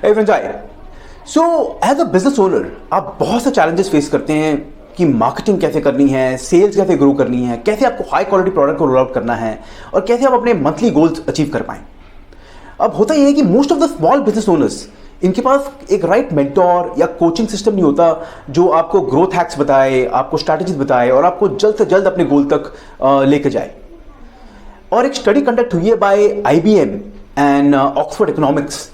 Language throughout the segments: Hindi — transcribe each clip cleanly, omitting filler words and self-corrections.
Hey friends, hi. So as a business owner, आप बहुत से challenges face करते हैं कि मार्केटिंग कैसे करनी है, सेल्स कैसे ग्रो करनी है, कैसे आपको हाई क्वालिटी प्रोडक्ट को रोल आउट करना है और कैसे आप अपने मंथली गोल्स अचीव कर पाएं। अब होता यह है कि most of the small business owners, इनके पास एक राइट मेंटोर या कोचिंग सिस्टम नहीं होता जो आपको ग्रोथ हैक्स बताए, आपको स्ट्रैटेजीज बताए और आपको जल्द से जल्द अपने गोल तक लेके जाए। और एक स्टडी कंडक्ट हुई है by IBM and Oxford economics,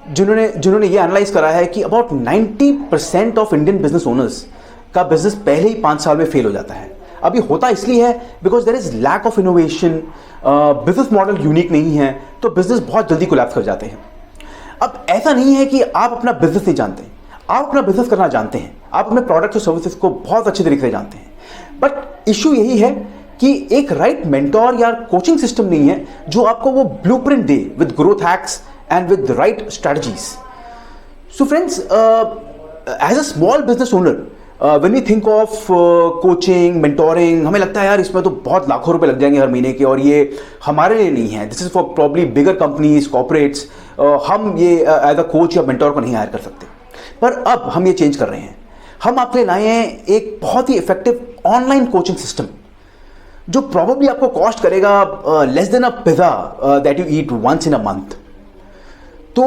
जिन्होंने ये एनालाइज करा है कि about 90% of Indian business owners का बिजनेस पहले ही 5 साल में फेल हो जाता है। अब ये होता इसलिए है because there is lack of innovation, business model unique नहीं है, तो बिजनेस बहुत जल्दी कोलैप्स कर जाते हैं। अब ऐसा नहीं है कि आप अपना बिजनेस नहीं जानते, आप अपना बिजनेस करना जानते हैं, आप अपने प्रोडक्ट्स और सर्विसेज को बहुत अच्छे तरीके से जानते हैं, बट इशू यही है कि एक राइट मेंटोर या कोचिंग सिस्टम नहीं है जो आपको वो blueprint they with growth hacks and with the right strategies. So friends, as a small business owner, when we think of coaching, mentoring, हमें लगता है यार इसमें तो बहुत लाखों रुपए लग जाएंगे हर महीने के और ये हमारे लिए नहीं है। This is for probably bigger companies, corporates. हम ये एज अ कोच या मेंटोर को नहीं हायर कर सकते। पर अब हम ये चेंज कर रहे हैं। हम आपके लिए लाए हैं एक बहुत ही इफेक्टिव ऑनलाइन कोचिंग सिस्टम जो प्रॉबेबली आपको कॉस्ट करेगा less than a pizza that you eat once in a month. तो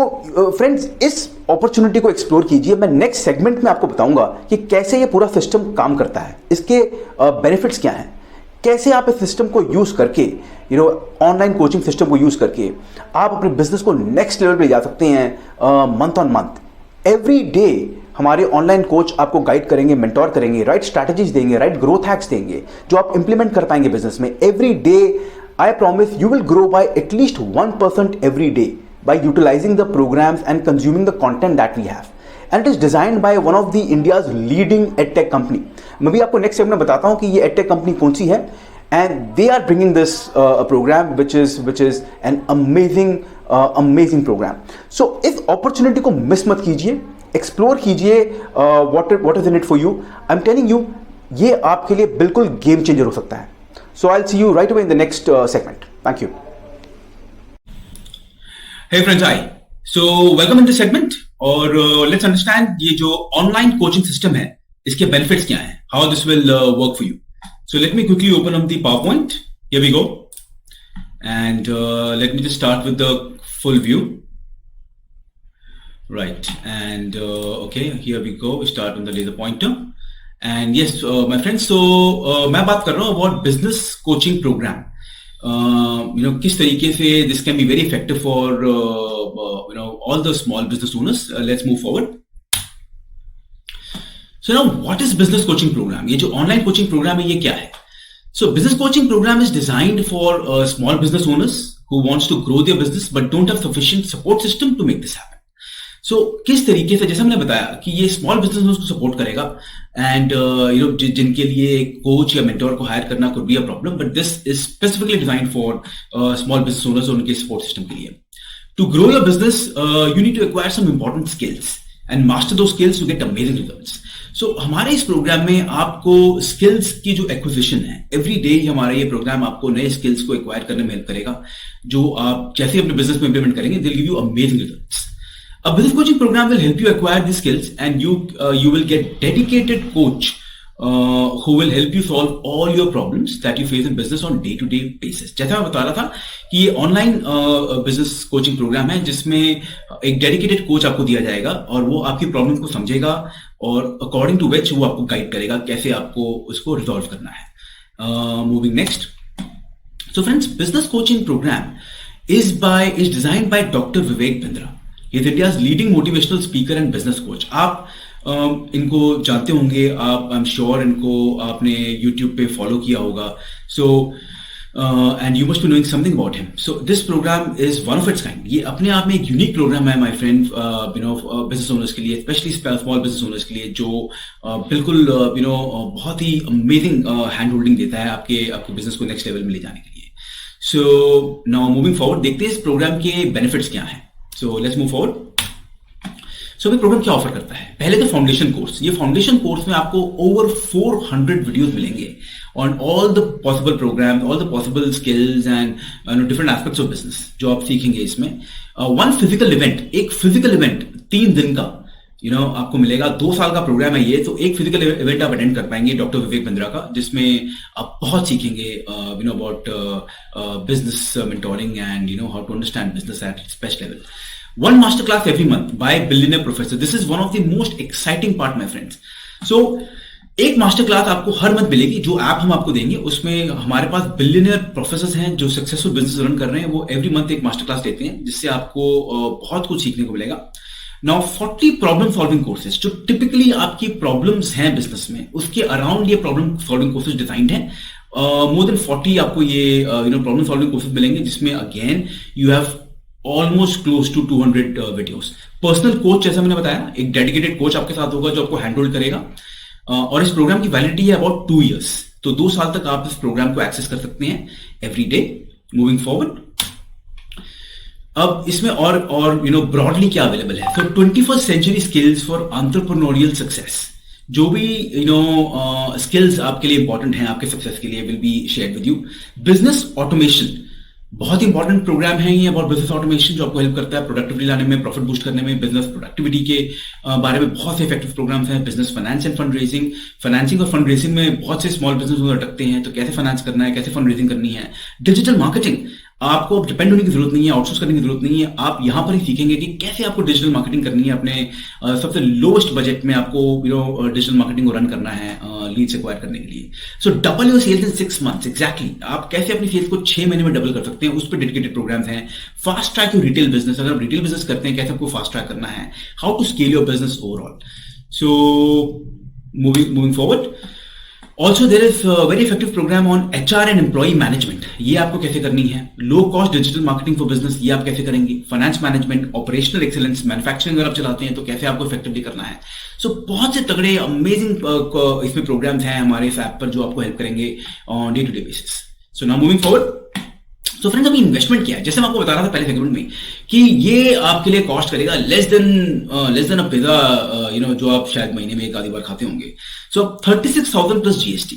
फ्रेंड्स, इस अपॉर्चुनिटी को एक्सप्लोर कीजिए। मैं नेक्स्ट सेगमेंट में आपको बताऊंगा कि कैसे ये पूरा सिस्टम काम करता है, इसके बेनिफिट्स क्या हैं, कैसे आप इस सिस्टम को यूज करके ऑनलाइन कोचिंग सिस्टम को यूज करके आप अपने बिजनेस को नेक्स्ट लेवल पे जा सकते हैं month on month. Every day हमारे ऑनलाइन कोच आपको गाइड करेंगे, मेंटोर करेंगे, राइट स्ट्रैटेजीज देंगे, राइट ग्रोथ हैक्स देंगे जो आप इंप्लीमेंट कर पाएंगे बिजनेस में। Every day I promise you will grow by at least 1% every day by utilizing the programs and consuming the content that we have, and it is designed by one of the India's leading edtech company. मैं भी आपको नेक्स्ट सेगमेंट में बताता हूँ कि ये edtech कंपनी कौन सी है, and they are bringing this program which is an amazing program. So इस opportunity को मिस मत कीजिए, एक्सप्लोर कीजिए what is in it for you. I'm telling you, ये आपके लिए बिल्कुल गेम चेंजर हो सकता है. So I'll see you right away in the next segment. Thank you. Hey friends, hi. So welcome in this segment और let's understand ये जो online coaching system है इसके benefits क्या हैं, how this will work for you. So let me quickly open up the PowerPoint. Here we go. And let me just start with the full view. Right. And okay, here we go. We start on the laser pointer. And yes, my friends, so मैं बात कर रहा हूँ about business coaching program. किस तरीके से this can be very effective for all the small business owners. Let's move forward. So now, what is business coaching program? ये जो online coaching program है ये क्या है? So business coaching program is designed for small business owners who wants to grow their business but don't have sufficient support system to make this happen. So किस तरीके से, जैसा मैंने बताया कि ये स्मॉल बिजनेस को सपोर्ट करेगा एंड जिनके लिए कोच या मेंटोर को हायर करना could be a problem, but this is specifically design for small business owners और उनके सपोर्ट सिस्टम के लिए. To grow your business you need to acquire some important skills and master those skills to get amazing results. So हमारे इस प्रोग्राम में आपको स्किल्स की जो एक्विजिशन है, एवरी डे हमारा ये प्रोग्राम आपको नए स्किल्स को एक्वायर करने में हेल्प करेगा जो आप जैसे अपने बिजनेस में इंप्लीमेंट करेंगे they will give you amazing results. A business coaching program will help you acquire these skills and you will get dedicated coach who will help you solve all your problems that you face in business on day-to-day basis. जैसा मैं बता रहा था कि ये ऑनलाइन बिजनेस कोचिंग प्रोग्राम है जिसमें एक डेडिकेटेड कोच आपको दिया जाएगा और वो आपकी प्रॉब्लम को समझेगा और अकॉर्डिंग टू विच वो आपको गाइड करेगा कैसे आपको उसको रिजॉल्व करना है. Moving next. So friends, business coaching programme is designed by Dr. Vivek Bindra. He is India's leading motivational speaker and business coach. आप इनको जानते होंगे, आप आई एम श्योर इनको आपने YouTube पे फॉलो किया होगा. So and you must be knowing something about him. So this programme is one of its kind. ये अपने आप में एक यूनिक प्रोग्राम है माय फ्रेंड, बिजनेस ओनर्स के लिए, स्पेशली स्मॉल बिजनेस ओनर्स के लिए, जो बिल्कुल बहुत ही अमेजिंग हैंड होल्डिंग देता है आपके बिजनेस को नेक्स्ट लेवल में ले जाने के लिए. सो नाउ मूविंग फॉरवर्ड, देखते हैं इस प्रोग्राम के बेनिफिट्स क्या हैं. So let's move forward. So ये प्रोग्राम क्या ऑफर करता है? पहले तो फाउंडेशन कोर्स. ये फाउंडेशन कोर्स में आपको ओवर 400 वीडियोस मिलेंगे on all the possible programme, all the possible skills and different aspects of business जो आप सीखेंगे इसमें. वन फिजिकल इवेंट, एक फिजिकल इवेंट 3 दिन का आपको मिलेगा। 2 साल का प्रोग्राम है ये, तो एक फिजिकल इवेंट आप अटेंड कर पाएंगे डॉक्टर विवेक बिंद्रा का, जिसमें आप बहुत सीखेंगे about business mentoring and how to understand business at its best level. 1 master class every month by billionaire professor. This is one of the most exciting part my friends. So एक मास्टर क्लास आपको हर मंथ मिलेगी। जो ऐप हम आपको देंगे उसमें हमारे पास बिलियनियर प्रोफेसर्स हैं जो सक्सेसफुल बिजनेस रन कर रहे हैं, वो एवरी मंथ एक मास्टर क्लास देते हैं, जिससे आपको बहुत कुछ सीखने को मिलेगा। नाउ 40 प्रॉब्लम सॉल्विंग कोर्सेज, जो टिपिकली आपकी प्रॉब्लम्स हैं बिजनेस में, उसके अराउंड ये प्रॉब्लम सॉल्विंग कोर्सेज डिजाइंड है। मोर देन 40 आपको ये प्रॉब्लम सॉल्विंग कोर्सेज मिलेंगे, जिसमें again you have almost close to 200 videos. Personal coach, जैसा मैंने बताया, एक डेडिकेटेड कोच आपके साथ होगा जो आपको हैंड होल्ड करेगा, और इस प्रोग्राम की वैलिडिटी है अबाउट 2 years। तो 2 साल तक आप इस प्रोग्राम को एक्सेस कर सकते हैं एवरी डे मूविंग फॉरवर्ड। अब इसमें और ब्रॉडली क्या अवेलेबल है? तो 21st century skills for entrepreneurial success, जो भी स्किल्स आपके लिए इंपॉर्टेंट हैं आपके सक्सेस के लिए, will be share with you. Business automation, बहुत इंपॉर्टेंट प्रोग्राम है ये अबाउट बिजनेस ऑटोमेशन, जो आपको हेल्प करता है प्रोडक्टिविटी लाने में, प्रॉफिट बूस्ट करने में। बिजनेस प्रोडक्टिविटी के बारे में बहुत से इफेक्टिव प्रोग्राम्स हैं। Business finance end fund raising, financing और फंड रेजिंग में बहुत से स्मॉल बिजनेस अटकते हैं, तो कैसे फाइनेंस करना है, कैसे फंड रेजिंग करनी है। डिजिटल मार्केटिंग, आपको डिपेंड होने की जरूरत नहीं है, आउटसोर्स करने की जरूरत नहीं है। आप यहां पर ही सीखेंगे कि कैसे आपको डिजिटल मार्केटिंग करनी है, अपने सबसे लोएस्ट बजट में आपको डिजिटल मार्केटिंग को रन करना है लीड्स एक्वायर करने के लिए। So double your sales in 6 months। Exactly, आप कैसे अपनी सेल्स को 6 महीने में डबल कर सकते हैं, उस पर डेडिकेटेड प्रोग्राम्स हैं। Fast track your retail business, अगर आप रिटेल बिजनेस करते हैं, कैसे आपको फास्ट ट्रैक करना है, how to scale your business overall. So moving forward, also there is very effective programme on HR and employ management. ये आपको कैसे करनी है। Low cost digital marketing for business, ये आप कैसे करेंगे। Finance management, operational excellence, manufacturing अगर आप चलाते हैं तो कैसे आपको इफेक्टिवली करना है। सो बहुत से तगड़े अमेजिंग इसमें प्रोग्राम्स हैं हमारे इस ऐप पर, जो आपको हेल्प करेंगे on day to day basis. So now moving forward, तो फ्रेंड्स अभी इन्वेस्टमेंट क्या है, जैसे मैं आपको बता रहा था पहले सेगमेंट में, कि ये आपके लिए कॉस्ट करेगा लेस देन अ पिज्जा, जो आप शायद महीने में एक आधी बार खाते होंगे। So 36,000 plus GST,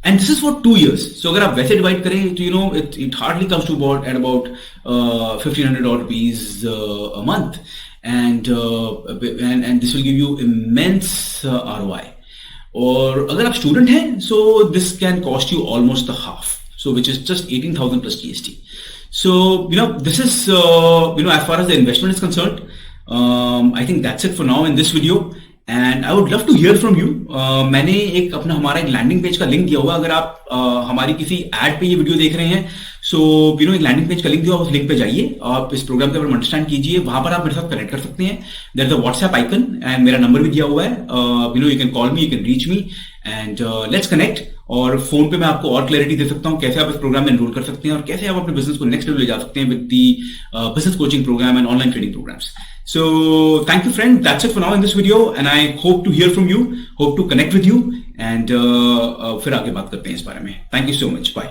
and this is for 2 years। So अगर आप वैसे डिवाइड करें तो it hardly comes to about 1,500 rupees a month, and this will give you immense ROI। और अगर आप स्टूडेंट हैं, so this can cost you almost the half, so which is just 18,000 plus GST। So this is as far as the investment is concerned, I think that's it for now in this video, and I would love to hear from you। मैंने हमारा एक लैंडिंग पेज का लिंक दिया हुआ, अगर आप हमारी किसी एड पे ये वीडियो देख रहे हैं, सो एक लैंडिंग पेज का लिंक दिया हुआ, उस लिंक पे जाइए, आप इस प्रोग्राम के बारे में अंडरस्टैंड कीजिए, वहां पर आप मेरे साथ कनेक्ट कर सकते हैं। There is a WhatsApp icon and मेरा नंबर भी दिया हुआ है। You can call me, you can reach me, and let's connect. और फोन पे मैं आपको और क्लैरिटी दे सकता हूं कैसे आप इस प्रोग्राम में एनरोल कर सकते हैं, और कैसे आप अपने बिजनेस को नेक्स्ट लेवल ले जा सकते हैं with the business coaching programme and online training programmes. So thank you friend, that's it for now in this video, and I hope to hear from you, hope to connect with you, and फिर आगे बात करते हैं इस बारे में। Thank you so much, bye।